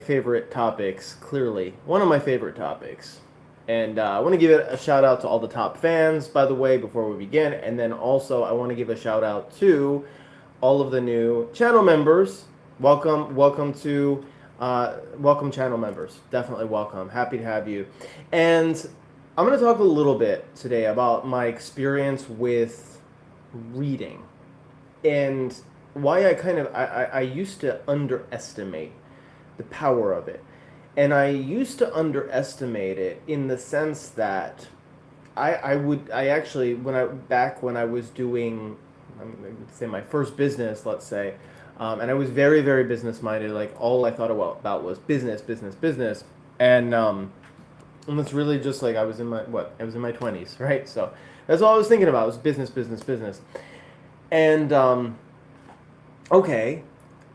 favorite topics, clearly. One of my favorite topics. And I want to give a shout out to all the top fans, by the way, before we begin. And then also, I want to give a shout out to all of the new channel members. Welcome channel members. Definitely welcome. Happy to have you. And I'm going to talk a little bit today about my experience with reading and why I used to underestimate the power of it. And I used to underestimate it in the sense that I actually, when I was doing, I would say my first business, let's say, and I was very, very business minded. Like all I thought about was business, business, business. And it's really just like I was in my 20s, right? So that's all I was thinking about was business, business, business. And okay,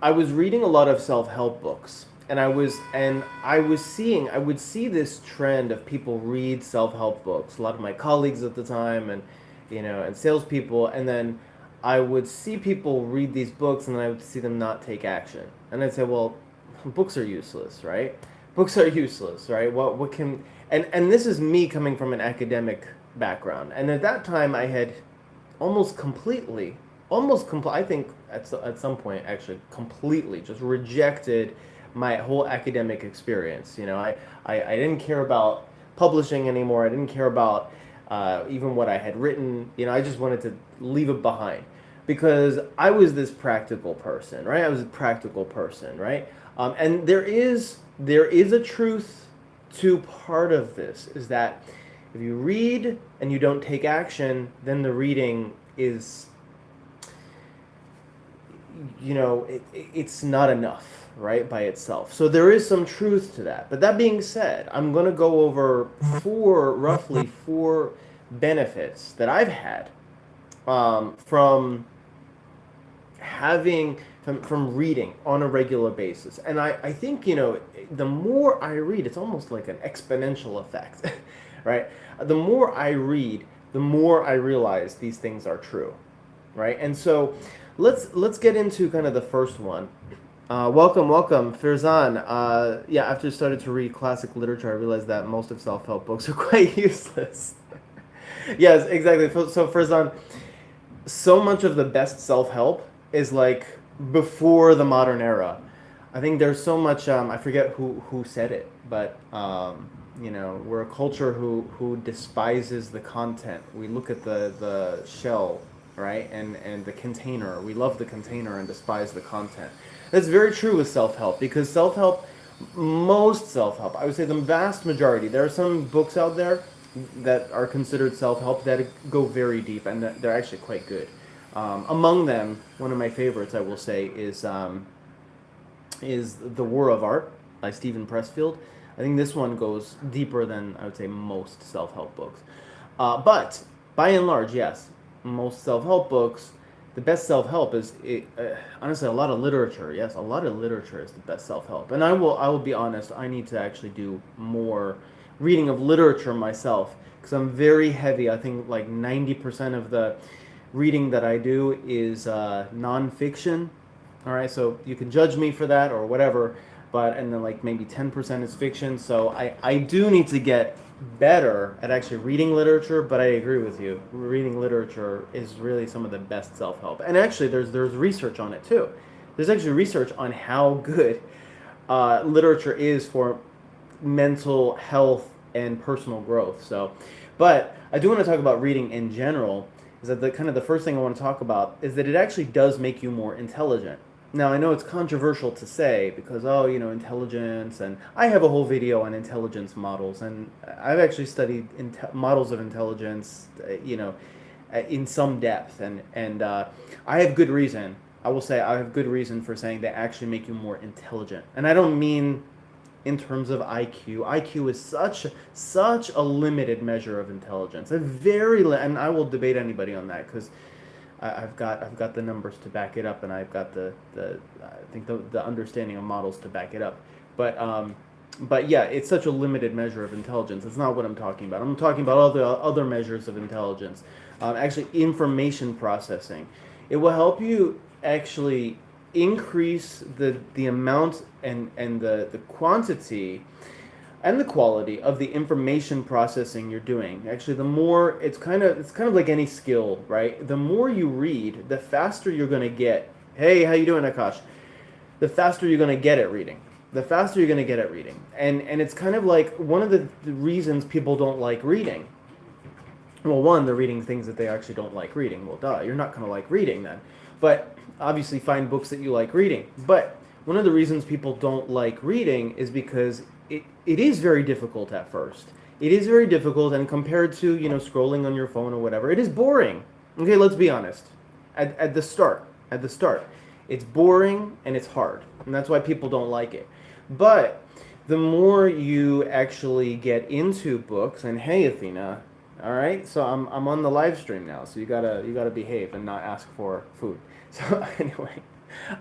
I was reading a lot of self-help books, and I would see this trend of people read self-help books. A lot of my colleagues at the time, and and salespeople, and then I would see people read these books, and then I would see them not take action, and I'd say, well, books are useless, right? Books are useless, right? What can and this is me coming from an academic background, and at that time I had almost completely, I think at some point actually completely just rejected my whole academic experience. I didn't care about publishing anymore. I didn't care about even what I had written. I just wanted to leave it behind because I was this practical person, right? I was a practical person, right? And there is a truth to part of this, is that if you read and you don't take action, then the reading is, it's not enough, right, by itself. So there is some truth to that. But that being said, I'm going to go over roughly four benefits that I've had from reading on a regular basis. And I think, the more I read, it's almost like an exponential effect, right? The more I read, the more I realize these things are true, right? And so let's get into kind of the first one. Welcome, Firzan. Yeah, after I started to read classic literature, I realized that most of self-help books are quite useless. Yes, exactly. So Firzan, so much of the best self-help is like before the modern era. I think there's so much. I forget who said it, but we're a culture who despises the content. We look at the shell, right, and the container. We love the container and despise the content. That's very true with self-help, because most self-help, I would say the vast majority. There are some books out there that are considered self-help that go very deep, and they're actually quite good. Among them, one of my favorites, I will say, is The War of Art by Stephen Pressfield. I think this one goes deeper than, I would say, most self-help books. But by and large, yes, most self-help books, the best self-help is honestly a lot of literature. Yes, a lot of literature is the best self-help. And I will be honest, I need to actually do more reading of literature myself, because I'm very heavy. I think like 90% of the reading that I do is nonfiction. All right, so you can judge me for that or whatever, and then like maybe 10% is fiction. So I do need to get better at actually reading literature, but I agree with you. Reading literature is really some of the best self-help. And actually there's research on it too. There's actually research on how good literature is for mental health and personal growth. So, but I do want to talk about reading in general. Is that the first thing I want to talk about is that it actually does make you more intelligent. Now, I know it's controversial to say because, intelligence, and I have a whole video on intelligence models, and I've actually studied models of intelligence, in some depth, and I have good reason. I will say I have good reason for saying they actually make you more intelligent. And I don't mean in terms of IQ. IQ is such a limited measure of intelligence. And I will debate anybody on that, because I've got the numbers to back it up, and I've got the understanding of models to back it up. But yeah, it's such a limited measure of intelligence. It's not what I'm talking about. I'm talking about all the other measures of intelligence. Actually, information processing. It will help you actually increase the amount and the quantity and the quality of the information processing you're doing. Actually, the more it's kind of like any skill, right? The more you read, the faster you're going to get. Hey, how you doing, Akash? The faster you're going to get at reading. The faster you're going to get at reading. And it's kind of like one of the reasons people don't like reading. Well, one, they're reading things that they actually don't like reading. Well, duh, you're not going to like reading then. But obviously find books that you like reading. But one of the reasons people don't like reading is because it is very difficult at first. It is very difficult, and compared to, scrolling on your phone or whatever, it is boring. Okay, let's be honest. At the start, it's boring and it's hard. And that's why people don't like it. But the more you actually get into books, and hey, Athena, all right, so I'm on the live stream now, so you gotta behave and not ask for food. So anyway,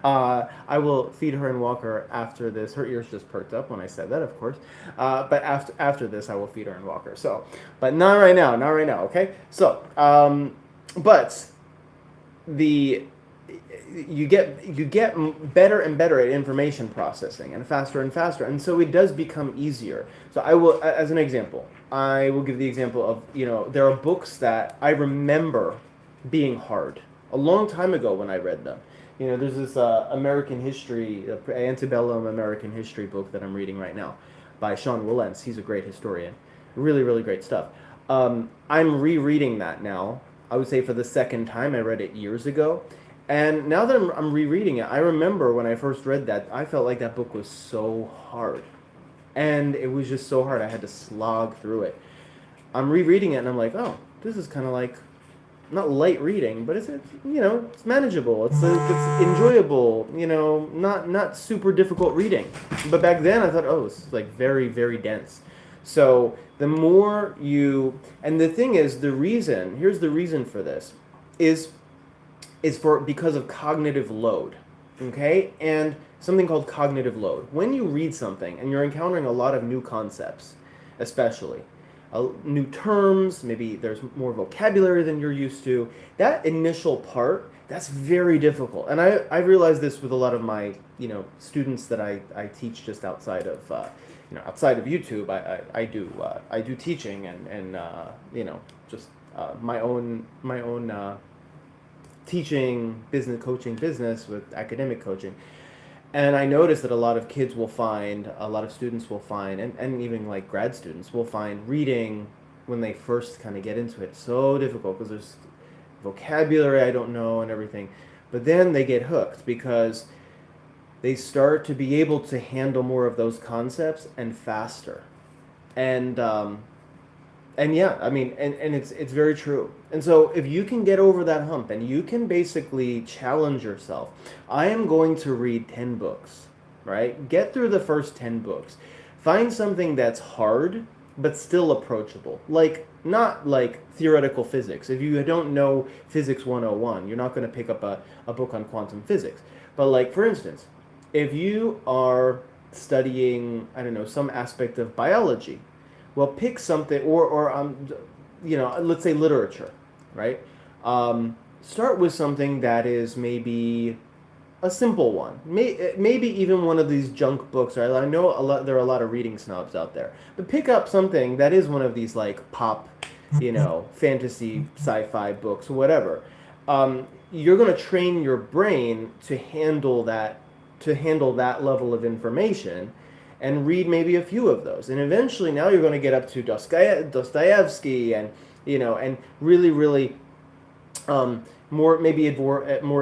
I will feed her and walk her after this. Her ears just perked up when I said that, of course. But after this, I will feed her and walk her. So, but not right now, not right now. Okay. So, but the you get better and better at information processing and faster, and so it does become easier. So I will, as an example, I will give the example of, there are books that I remember being hard a long time ago when I read them. There's this American history, antebellum American history book that I'm reading right now by Sean Wilentz. He's a great historian. Really, really great stuff. I'm rereading that now. I would say for the second time. I read it years ago. And now that I'm rereading it, I remember when I first read that, I felt like that book was so hard. And it was just so hard. I had to slog through it. I'm rereading it and I'm like, oh, this is kind of like, not light reading, but it's manageable. It's enjoyable. Not super difficult reading. But back then I thought, oh, it's like very, very dense. So the more and the thing is, here's the reason for this, is because of cognitive load, okay? And something called cognitive load. When you read something and you're encountering a lot of new concepts, especially new terms, maybe there's more vocabulary than you're used to, that initial part, that's very difficult. And I realize this with a lot of my, students that I teach just outside of, outside of YouTube. I do teaching and just my own teaching, business with academic coaching. And I noticed that a lot of students will find, and even like grad students will find reading when they first kind of get into it so difficult because there's vocabulary I don't know and everything. But then they get hooked because they start to be able to handle more of those concepts and faster. And yeah, I mean, and it's very true. And so if you can get over that hump and you can basically challenge yourself, I am going to read 10 books, right? Get through the first 10 books. Find something that's hard, but still approachable. Like, not like theoretical physics. If you don't know Physics 101, you're not going to pick up a book on quantum physics. But like, for instance, if you are studying, I don't know, some aspect of biology, well, pick something, or let's say literature, right? Start with something that is maybe a simple one. Maybe even one of these junk books, right? I know there are a lot of reading snobs out there. But pick up something that is one of these like pop, fantasy, sci-fi books, or whatever. You're going to train your brain to handle that level of information, and read maybe a few of those. And eventually now you're going to get up to Dostoevsky and, and really, really more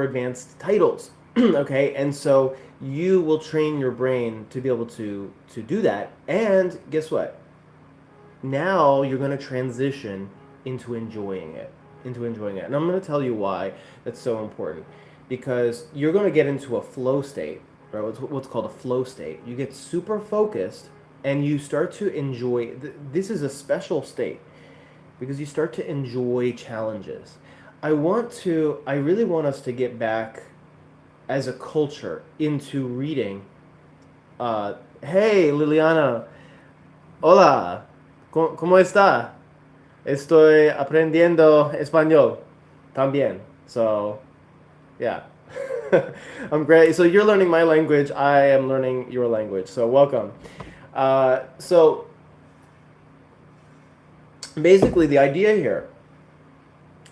advanced titles. Okay? And so you will train your brain to be able to do that. And guess what? Now you're going to transition into enjoying it. And I'm going to tell you why that's so important. Because you're going to get into a flow state, right? What's called a flow state. You get super focused and you start to enjoy. This is a special state because you start to enjoy challenges. I really want us to get back as a culture into reading. Hey, Liliana. Hola. ¿Cómo está? Estoy aprendiendo español también. So, yeah. I'm great. So you're learning my language. I am learning your language. So welcome. So basically,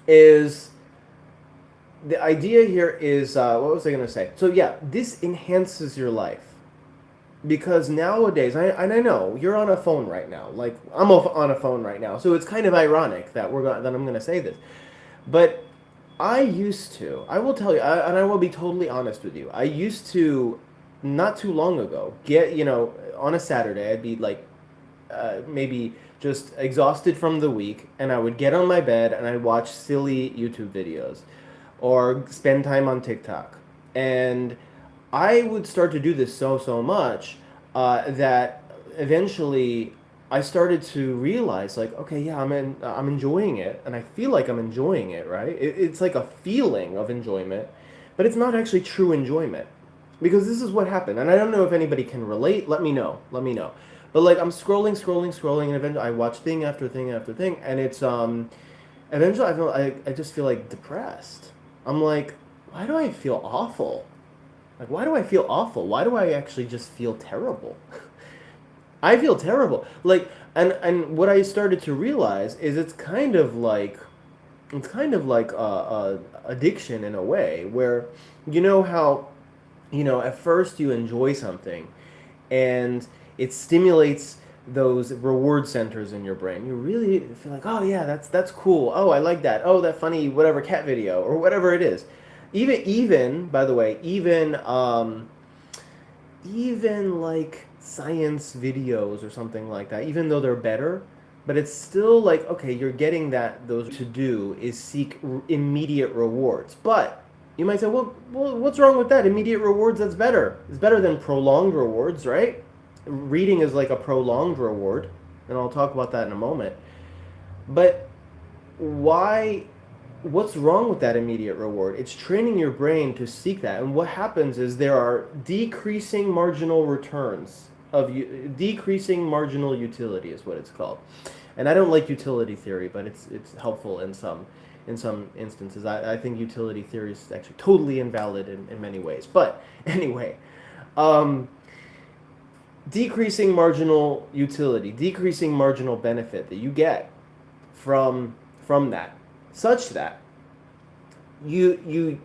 is what was I going to say? So yeah, this enhances your life because nowadays, and I know you're on a phone right now. Like on a phone right now, so it's kind of ironic that I'm going to say this, but I will tell you, and I will be totally honest with you. I used to, not too long ago, get, on a Saturday, I'd be like, maybe just exhausted from the week, and I would get on my bed and I'd watch silly YouTube videos or spend time on TikTok. And I would start to do this so much that eventually I started to realize, like, okay, yeah, I'm enjoying it, and I feel like I'm enjoying it, right? It's like a feeling of enjoyment, but it's not actually true enjoyment, because this is what happened, and I don't know if anybody can relate. Let me know. Let me know. But like I'm scrolling, and eventually I watch thing after thing after thing, and it's eventually I just feel like depressed. I'm like, why do I feel awful? Like, why do I feel awful? Why do I actually just feel terrible? I feel terrible. Like, and what I started to realize is it's kind of like a addiction in a way where, how, at first you enjoy something, and it stimulates those reward centers in your brain. You really feel like, oh yeah, that's cool. Oh, I like that. Oh, that funny whatever cat video or whatever it is. Even by the way, even like science videos or something like that, even though they're better, but it's still like, okay, you're getting that. Those to do is seek immediate rewards. But you might say, well, what's wrong with that? Immediate rewards, that's better. It's better than prolonged rewards, right? Reading is like a prolonged reward, and I'll talk about that in a moment. But why what's wrong with that immediate reward? It's training your brain to seek that. And what happens is there are decreasing marginal returns decreasing marginal utility is what it's called. And I don't like utility theory, but it's helpful in some instances. I think utility theory is actually totally invalid in many ways. But anyway, decreasing marginal utility, decreasing marginal benefit that you get from that, such that you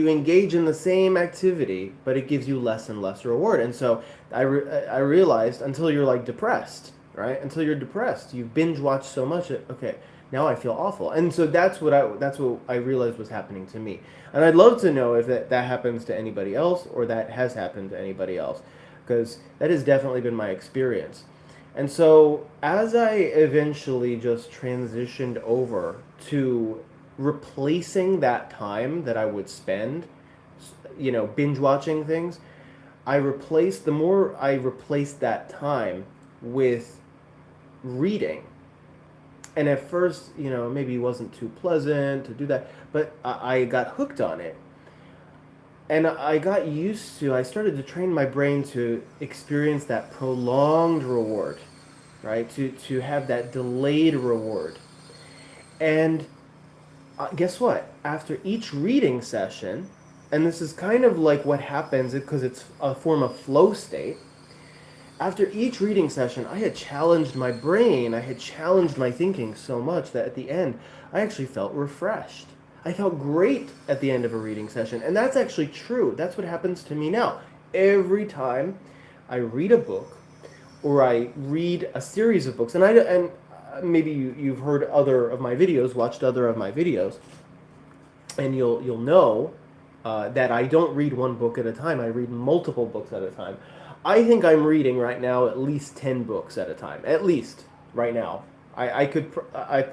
engage in the same activity, but it gives you less and less reward. And so I realized, until you're like depressed, right? Until you're depressed, you binge watch so much that, okay, now I feel awful. And so that's what I realized was happening to me. And I'd love to know if that happens to anybody else, or that has happened to anybody else, because that has definitely been my experience. And so as I eventually just transitioned over to replacing that time that I would spend, binge watching things, the more I replaced that time with reading. And at first, maybe it wasn't too pleasant to do that, but I got hooked on it. And I started to train my brain to experience that prolonged reward, right? To have that delayed reward. And guess what? After each reading session, and this is kind of like what happens because it's a form of flow state, after each reading session, I had challenged my brain, I had challenged my thinking so much that at the end, I actually felt refreshed. I felt great at the end of a reading session, and that's actually true. That's what happens to me now. Every time I read a book, or I read a series of books, and maybe you've heard watched other of my videos, and you'll know that I don't read one book at a time. I read multiple books at a time. I think I'm reading right now at least 10 books at a time. At least right now. I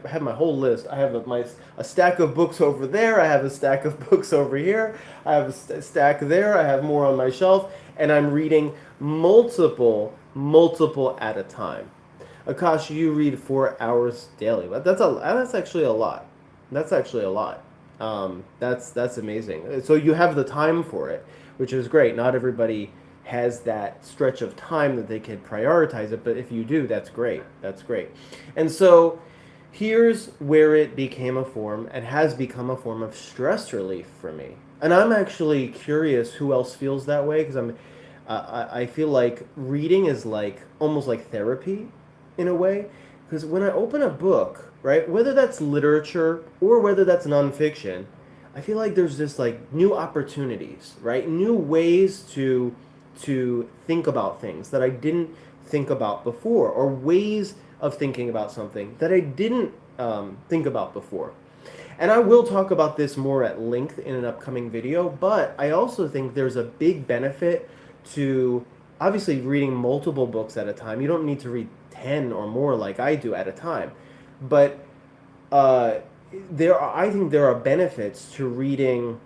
have my whole list. I have a stack of books over there. I have a stack of books over here. I have a stack there. I have more on my shelf, and I'm reading multiple at a time. Akash, you read 4 hours daily. But that's actually a lot. That's actually a lot. That's amazing. So you have the time for it, which is great. Not everybody has that stretch of time that they can prioritize it, but if you do, that's great. That's great. And so here's where it became a form and has become a form of stress relief for me. And I'm actually curious who else feels that way because I feel like reading is like almost like therapy in a way. Because when I open a book, right, whether that's literature or whether that's nonfiction, I feel like there's just like new opportunities, right? New ways to think about things that I didn't think about before, or ways of thinking about something that I didn't think about before. And I will talk about this more at length in an upcoming video, but I also think there's a big benefit to obviously reading multiple books at a time. You don't need to read 10 or more like I do at a time. But uh, I think there are benefits to reading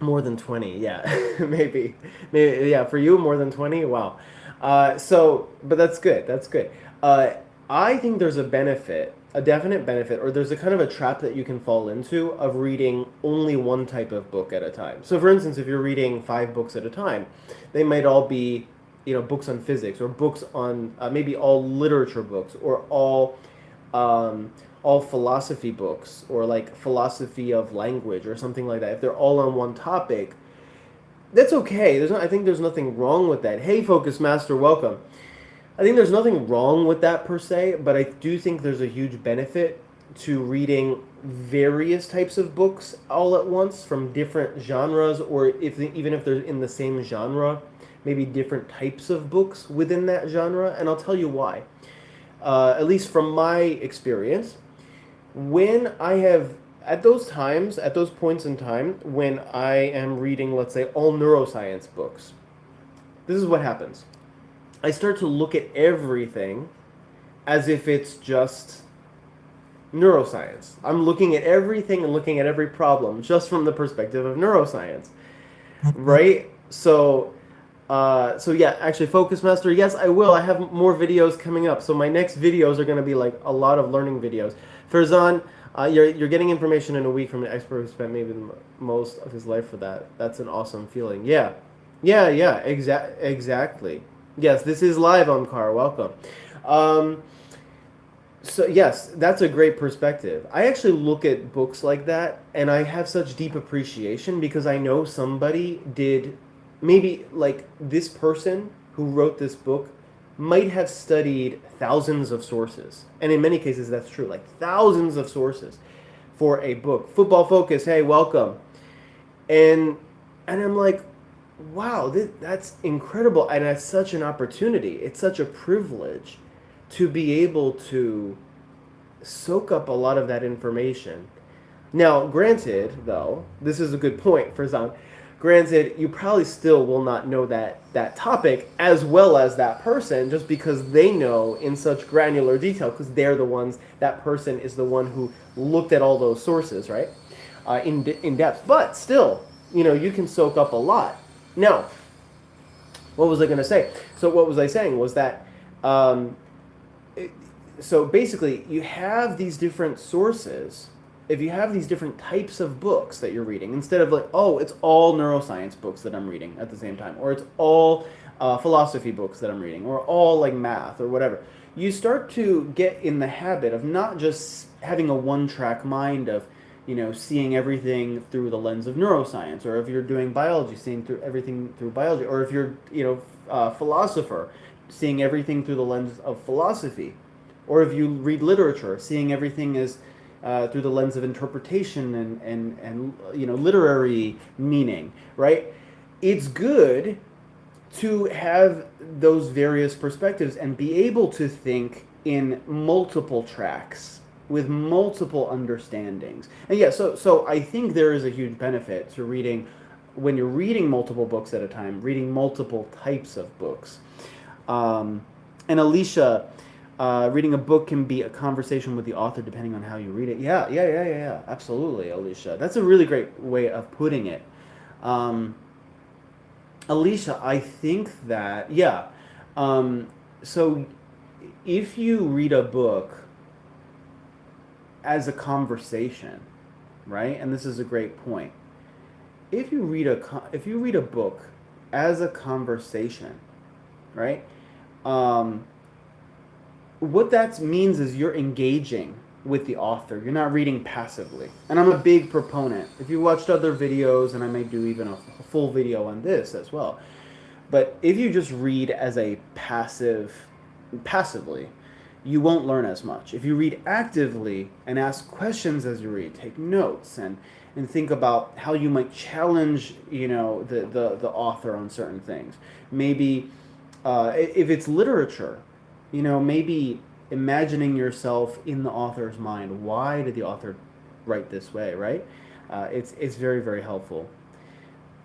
more than 20. Yeah, maybe, yeah, for you, more than 20. Wow. But that's good. That's good. I think there's a benefit, a definite benefit, or there's a kind of a trap that you can fall into of reading only one type of book at a time. So, for instance, if you're reading 5 books at a time, they might all be, books on physics, or books on maybe all literature books, or all philosophy books, or like philosophy of language or something like that. If they're all on one topic, that's okay. I think there's nothing wrong with that. Hey, Focus Master, welcome. I think there's nothing wrong with that per se, but I do think there's a huge benefit to reading various types of books all at once from different genres, or even if they're in the same genre, maybe different types of books within that genre. And I'll tell you why. At least from my experience, when I have at those times, at those points in time when I am reading, let's say, all neuroscience books, this is what happens. I start to look at everything as if it's just neuroscience. I'm looking at everything and looking at every problem just from the perspective of neuroscience, right? So yeah, actually, Focus Master, yes, I will. I have more videos coming up. So my next videos are going to be like a lot of learning videos. Farzan, you're getting information in a week from an expert who spent maybe most of his life for that. That's an awesome feeling. Yeah, exactly. Yes, this is live on Car. Welcome. So yes, that's a great perspective. I actually look at books like that, and I have such deep appreciation because I know somebody did, maybe like this person who wrote this book might have studied thousands of sources. And in many cases that's true, like thousands of sources for a book. Football Focus, hey, welcome. And I'm like, wow, that's incredible, and it's such an opportunity. It's such a privilege to be able to soak up a lot of that information. Now, granted, though, this is a good point for Zan. Granted, you probably still will not know that topic as well as that person, just because they know in such granular detail, because they're the ones, that person is the one who looked at all those sources, right? In depth. But still, you can soak up a lot. Now, what was I going to say? So what was I saying was that, so basically, you have these different sources. If you have these different types of books that you're reading, instead of like, oh, it's all neuroscience books that I'm reading at the same time, or it's all philosophy books that I'm reading, or all like math or whatever, you start to get in the habit of not just having a one-track mind of, seeing everything through the lens of neuroscience, or if you're doing biology, seeing through everything through biology, or if you're, philosopher, seeing everything through the lens of philosophy, or if you read literature, seeing everything as through the lens of interpretation and literary meaning, right? It's good to have those various perspectives and be able to think in multiple tracks with multiple understandings. And yeah, so I think there is a huge benefit to reading, when you're reading multiple books at a time, reading multiple types of books. And Alicia, reading a book can be a conversation with the author depending on how you read it. Yeah. Absolutely, Alicia. That's a really great way of putting it. Alicia, I think that, yeah. So if you read a book as a conversation, right? And this is a great point. If you read a book as a conversation, right? What that means is you're engaging with the author. You're not reading passively. And I'm a big proponent. If you watched other videos, and I may do even a full video on this as well, but if you just read as a passively, you won't learn as much. If you read actively and ask questions as you read, take notes and think about how you might challenge, the author on certain things. Maybe if it's literature, maybe imagining yourself in the author's mind. Why did the author write this way, right? It's very, very helpful.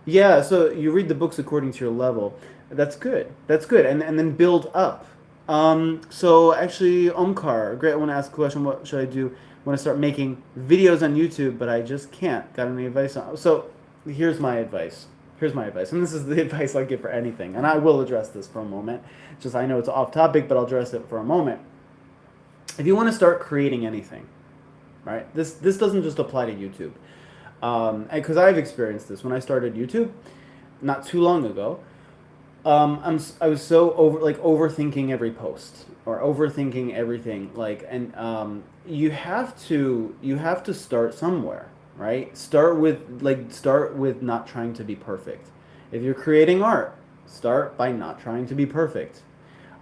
Yeah, so you read the books according to your level. That's good. That's good. And then build up. So actually, Omkar, great. I want to ask a question. What should I do? I want to start making videos on YouTube, but I just can't. Got any advice on? So here's my advice. Here's my advice. And this is the advice I give for anything. And I will address this for a moment. Just I know it's off topic, but I'll address it for a moment. If you want to start creating anything, right? This doesn't just apply to YouTube. Because I've experienced this when I started YouTube not too long ago. I was so overthinking every post or overthinking everything, and you have to start somewhere, right? Start with not trying to be perfect. If you're creating art, start by not trying to be perfect.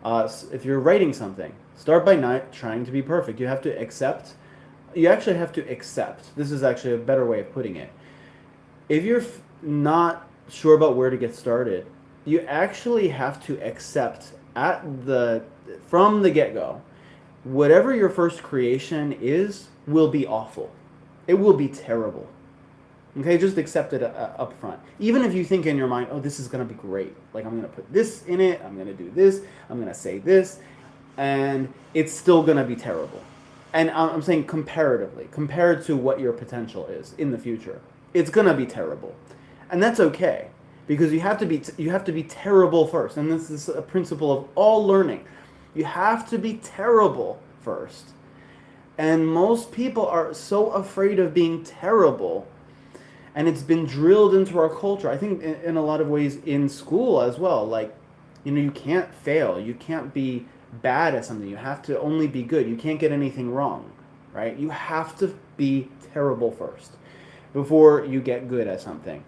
If you're writing something, start by not trying to be perfect. You actually have to accept. This is actually a better way of putting it. If you're not sure about where to get started, you actually have to accept from the get-go, whatever your first creation will be awful. It will be terrible. Okay, just accept it up front. Even if you think in your mind, oh, this is going to be great. Like, I'm going to put this in it. I'm going to do this. I'm going to say this. And it's still going to be terrible. And I'm saying comparatively, compared to what your potential is in the future, it's going to be terrible. And that's okay. Because you have to be terrible first. And this is a principle of all learning. You have to be terrible first. And most people are so afraid of being terrible. And it's been drilled into our culture. I think in a lot of ways in school as well. Like, you can't fail. You can't be bad at something. You have to only be good. You can't get anything wrong, right? You have to be terrible first before you get good at something.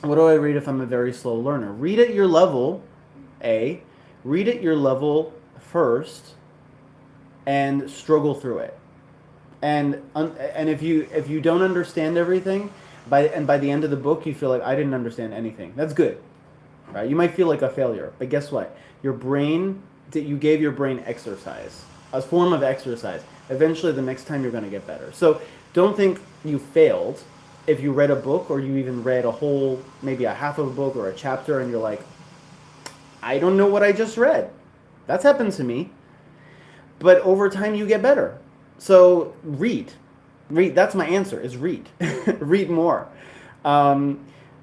What do I read if I'm a very slow learner? Read at your level, read at your level first, and struggle through it. And if you don't understand everything, by the end of the book you feel like I didn't understand anything. That's good, right? You might feel like a failure, but guess what? You gave your brain exercise, a form of exercise. Eventually, the next time you're going to get better. So don't think you failed. If you read a book or you even read maybe a half of a book or a chapter and you're like, I don't know what I just read. That's happened to me. But over time you get better. So read. That's my answer, is read. Read more.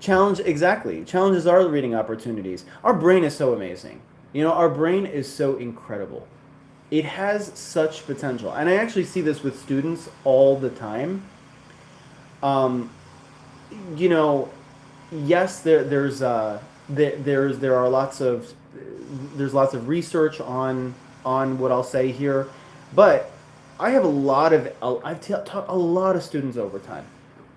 Challenges are reading opportunities. Our brain is so amazing. Our brain is so incredible. It has such potential. And I actually see this with students all the time. Yes, there's lots of research on what I'll say here, but I have I've taught a lot of students over time,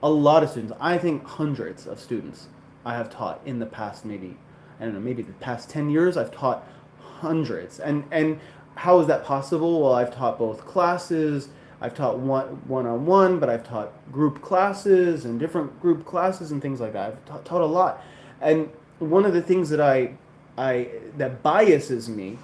I think hundreds of students I have taught in the past, maybe the past 10 years. I've taught hundreds, and how is that possible? Well, I've taught both classes. I've taught one-on-one, but I've taught group classes and different group classes and things like that. I've taught a lot. And one of the things that that biases me,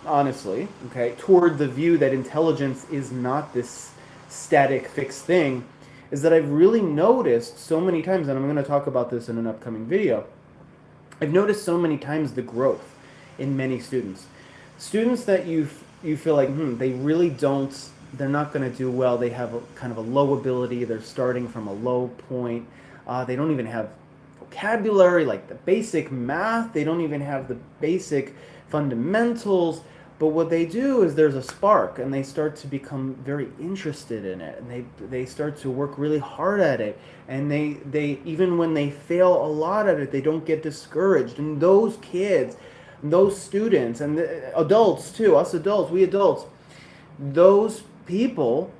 honestly, okay, toward the view that intelligence is not this static, fixed thing, is that I've really noticed so many times, and I'm going to talk about this in an upcoming video, I've noticed so many times the growth in many students. Students that you feel like, they really don't, they're not going to do well. They have kind of a low ability. They're starting from a low point. They don't even have vocabulary, like the basic math. They don't even have the basic fundamentals. But what they do is there's a spark, and they start to become very interested in it, and they start to work really hard at it. And they even when they fail a lot at it, they don't get discouraged. And those kids, those students, and the adults too, us adults, we adults, those people,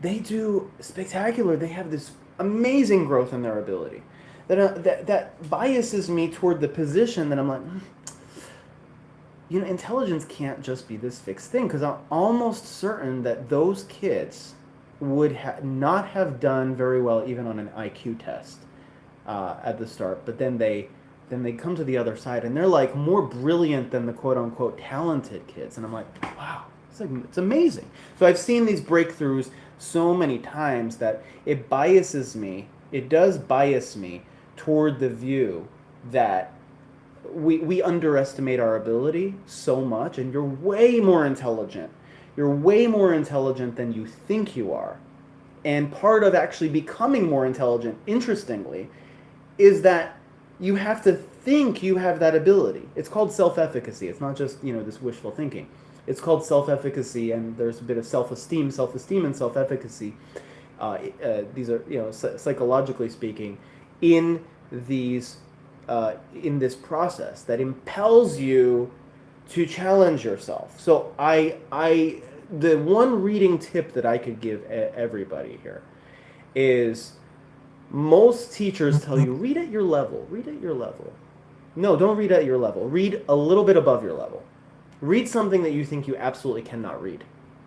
they do spectacular. They have this amazing growth in their ability. That biases me toward the position that I'm like, intelligence can't just be this fixed thing, because I'm almost certain that those kids would not have done very well even on an IQ test at the start, but then they come to the other side and they're like more brilliant than the quote unquote talented kids, and I'm like, wow, it's amazing. So I've seen these breakthroughs so many times that it biases me. It does bias me toward the view that we underestimate our ability so much, and you're way more intelligent. You're way more intelligent than you think you are. And part of actually becoming more intelligent, interestingly, is that you have to think you have that ability. It's called self-efficacy. It's not just, this wishful thinking. It's called self-efficacy, and there's a bit of self-esteem and self-efficacy. These are, psychologically speaking, in these in this process that impels you to challenge yourself. So the one reading tip that I could give everybody here is, most teachers tell you, read at your level. Read at your level. No, don't read at your level. Read a little bit above your level. Read something that you think you absolutely cannot read.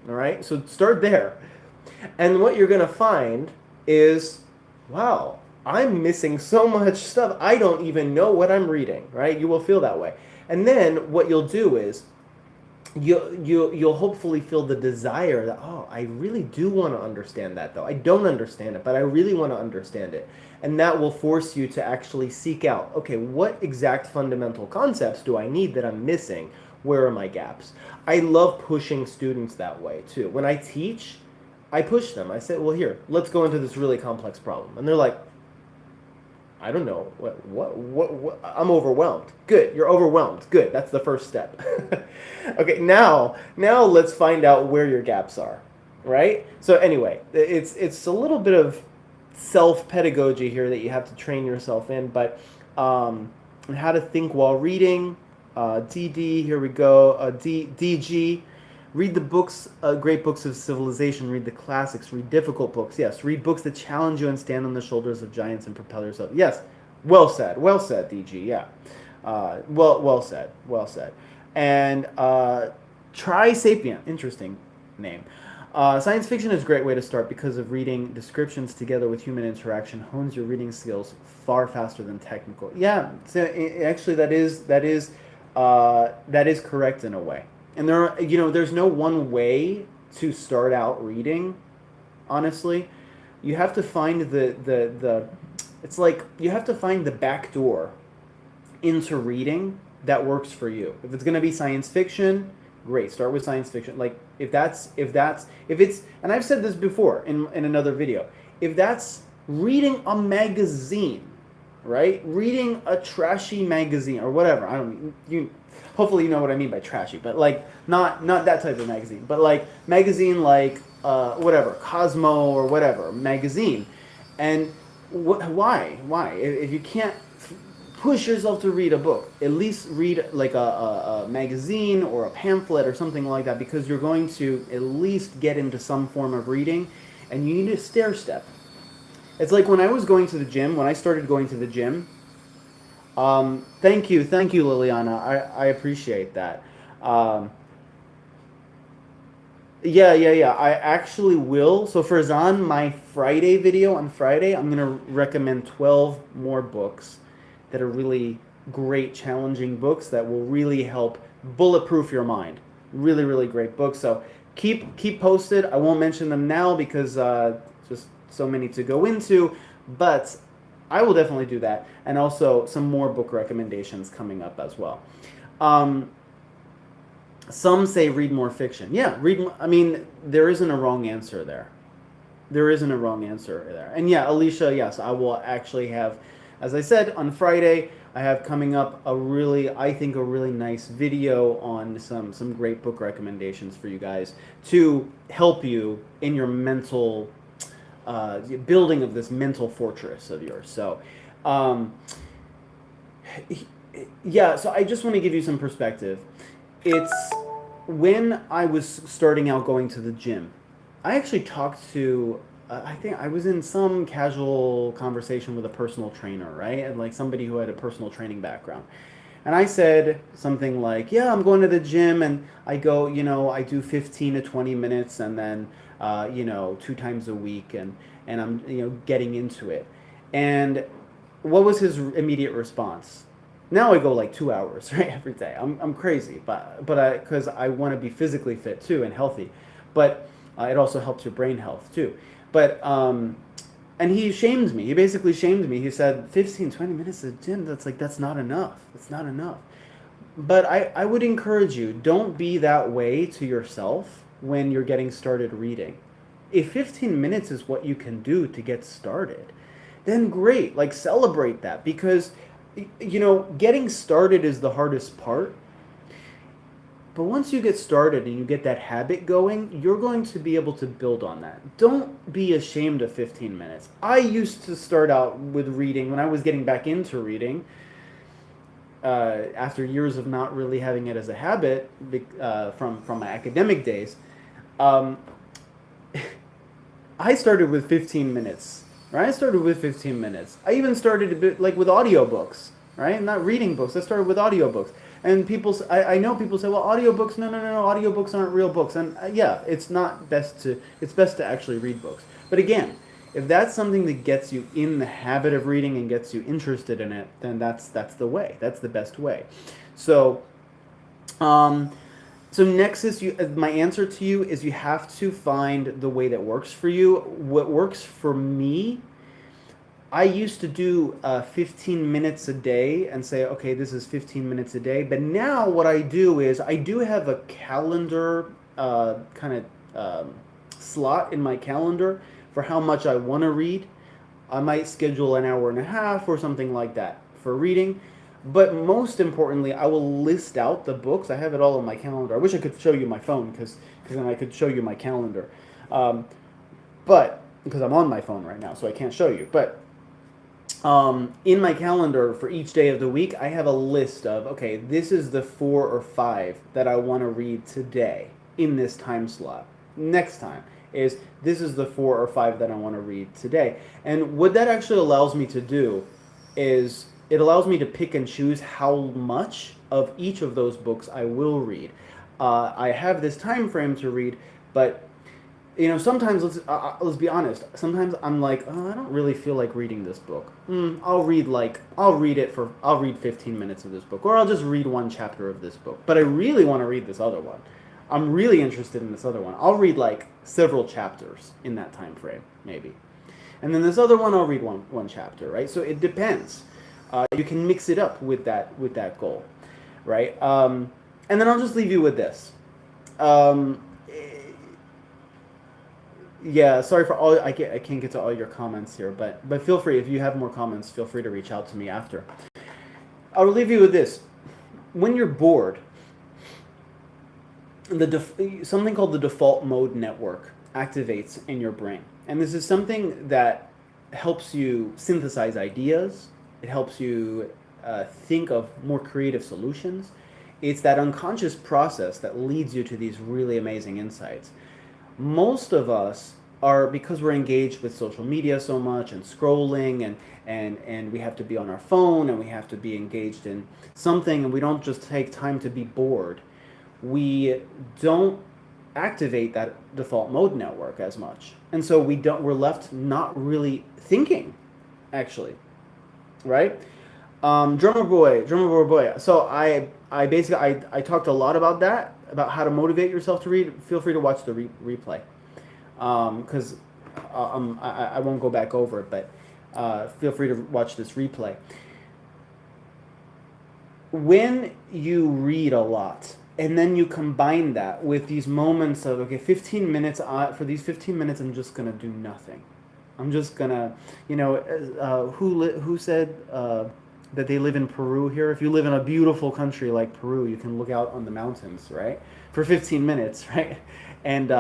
All right? So start there. And what you're going to find is, wow, I'm missing so much stuff. I don't even know what I'm reading, right? You will feel that way. And then what you'll do is you'll hopefully feel the desire that, oh, I really do want to understand that, though. I don't understand it, but I really want to understand it. And that will force you to actually seek out, okay, what exact fundamental concepts do I need that I'm missing? Where are my gaps? I love pushing students that way, too. When I teach, I push them. I say, well, here, let's go into this really complex problem. And they're like, I don't know. What? I'm overwhelmed. Good. You're overwhelmed. Good. That's the first step. Okay. Now let's find out where your gaps are, right? So anyway, it's a little bit of self-pedagogy here that you have to train yourself in, but how to think while reading. DD. Here we go. DG. Read the books, great books of civilization. Read the classics. Read difficult books. Yes. Read books that challenge you and stand on the shoulders of giants and propel yourself. Yes. Well said. Well said, DG. Yeah. Well said. Well said. And Tri Sapient. Interesting name. Science fiction is a great way to start because of reading descriptions together with human interaction hones your reading skills far faster than technical. Yeah. So actually, that is correct in a way. And there's no one way to start out reading, honestly. You have to find it's like you have to find the back door into reading that works for you. If it's going to be science fiction, great, start with science fiction. Like if it's, and I've said this before in another video, if that's reading a magazine, right? Reading a trashy magazine or whatever. Hopefully you know what I mean by trashy, but like not that type of magazine, but like magazine like whatever, Cosmo or whatever magazine. And why? If you can't push yourself to read a book, at least read like a magazine or a pamphlet or something like that, because you're going to at least get into some form of reading, and you need a stair step. It's like when I was going to the gym, when I started going to the gym. Thank you, Liliana. I appreciate that. Yeah. I actually will. So for Zan, my Friday video on Friday, I'm gonna recommend 12 more books that are really great, challenging books that will really help bulletproof your mind. Really, really great books. So keep posted. I won't mention them now because just so many to go into, but I will definitely do that, and also some more book recommendations coming up as well. Some say read more fiction. Yeah, there isn't a wrong answer there. And yeah, Alicia, yes, I will actually have, as I said, on Friday, I have coming up a really nice video on some great book recommendations for you guys to help you in your mental building of this mental fortress of yours. So, yeah, so I just want to give you some perspective. when I was starting out going to the gym, I actually talked to, I think I was in some casual conversation with a personal trainer, right? And like somebody who had a personal training background. And I said something like, yeah, I'm going to the gym and I go, I do 15 to 20 minutes and then, 2 times a week and I'm, getting into it. And what was his immediate response? Now I go like 2 hours, right, every day. I'm crazy, but I because I want to be physically fit too and healthy, but it also helps your brain health too. But and he shamed me. He basically shamed me. He said 15, 20 minutes at the gym. That's not enough. That's not enough. But I would encourage you, don't be that way to yourself when you're getting started reading. If 15 minutes is what you can do to get started, then great. Like celebrate that because getting started is the hardest part. But once you get started and you get that habit going, you're going to be able to build on that. Don't be ashamed of 15 minutes. I used to start out with reading when I was getting back into reading after years of not really having it as a habit from my academic days. Um, I started with 15 minutes. Right? I started with 15 minutes. I even started a bit like with audiobooks, right? Not reading books. I started with audiobooks. And I know people say, well, audiobooks, no, audiobooks aren't real books. And yeah, it's best to actually read books. But again, if that's something that gets you in the habit of reading and gets you interested in it, then that's the way. That's the best way. So, so next is my answer to you is you have to find the way that works for you. What works for me, I used to do 15 minutes a day and say, okay, this is 15 minutes a day. But now what I do is I do have a calendar kind of slot in my calendar for how much I want to read. I might schedule an hour and a half or something like that for reading. But most importantly, I will list out the books. I have it all on my calendar. I wish I could show you my phone because then I could show you my calendar. But because I'm on my phone right now, so I can't show you. But in my calendar for each day of the week, I have a list of, okay, this is the 4 or 5 that I want to read today in this time slot. Next time is this is the 4 or 5 that I want to read today. And what that actually allows me to do is it allows me to pick and choose how much of each of those books I will read. I have this time frame to read, but sometimes let's be honest. Sometimes I'm like, oh, I don't really feel like reading this book. I'll read 15 minutes of this book, or I'll just read one chapter of this book. But I really want to read this other one. I'm really interested in this other one. I'll read like several chapters in that time frame, maybe, and then this other one I'll read one chapter, right? So it depends. You can mix it up with that goal, right? And then I'll just leave you with this. Yeah, sorry for all. I can't get to all your comments here, but feel free if you have more comments. Feel free to reach out to me after. I'll leave you with this: when you're bored, something called the default mode network activates in your brain, and this is something that helps you synthesize ideas. It helps you think of more creative solutions. It's that unconscious process that leads you to these really amazing insights. Most of us are, because we're engaged with social media so much and scrolling and we have to be on our phone and we have to be engaged in something and we don't just take time to be bored. We don't activate that default mode network as much. And so we're left not really thinking, actually. Right? Drummer boy. So I basically I talked a lot about that, about how to motivate yourself to read. Feel free to watch the replay, because I won't go back over it, but feel free to watch this replay. When you read a lot, and then you combine that with these moments of, okay, 15 minutes, for these 15 minutes, I'm just going to do nothing. I'm just gonna, who said that they live in Peru here? If you live in a beautiful country like Peru, you can look out on the mountains, right? For 15 minutes, right? And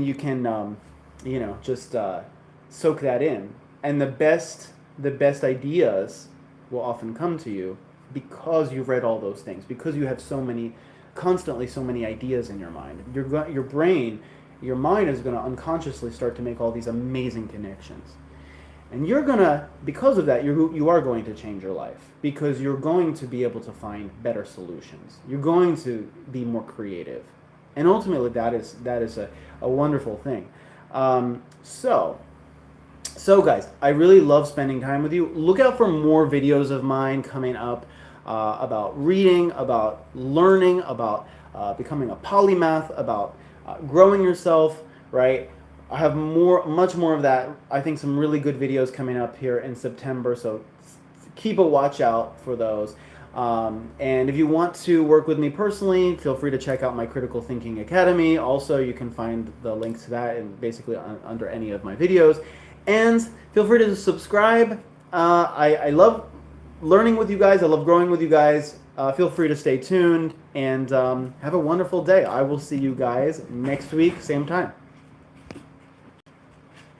you can, just soak that in. And the best ideas will often come to you because you've read all those things, because you have so many constantly so many ideas in your mind. Your brain, your mind is going to unconsciously start to make all these amazing connections. And you're going to, because of that, you are going to change your life, because you're going to be able to find better solutions. You're going to be more creative. And ultimately, that is a wonderful thing. So guys, I really love spending time with you. Look out for more videos of mine coming up about reading, about learning, about becoming a polymath, about growing yourself, right? I have much more of that. I think some really good videos coming up here in September, so keep a watch out for those. And if you want to work with me personally, feel free to check out my Critical Thinking Academy. Also, you can find the link to that basically under any of my videos. And feel free to subscribe. I love learning with you guys. I love growing with you guys. Feel free to stay tuned and have a wonderful day. I will see you guys next week, same time.